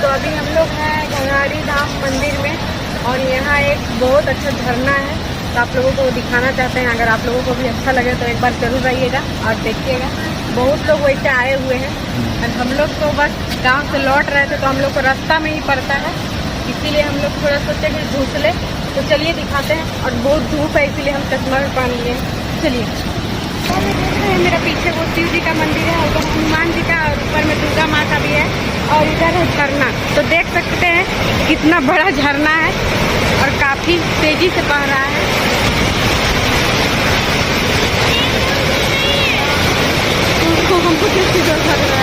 तो अभी हम लोग हैं गंगाड़ी धाम मंदिर में और यहाँ एक बहुत अच्छा झरना है, तो आप लोगों को दिखाना चाहते हैं। अगर आप लोगों को भी अच्छा लगे तो एक बार जरूर रहिएगा और देखिएगा। बहुत लोग वैसे आए हुए हैं और हम लोग तो बस गांव से लौट रहे थे, तो हम लोग को रास्ता में ही पड़ता है, इसीलिए हम लोग थोड़ा सोचे कि घूस ले। तो चलिए दिखाते हैं। और बहुत धूप है इसीलिए हम चश्मा भी पहन लिए। चलिए, और देख रहे हैं मेरा पीछे वो शिव जी का मंदिर है, उधर हनुमान जी का, और ऊपर में दुर्गा माँ का भी है, और इधर है झरना। तो देख सकते हैं कितना बड़ा झरना है और काफी तेजी से बह रहा है। हमको किसकी डर लग रहा है?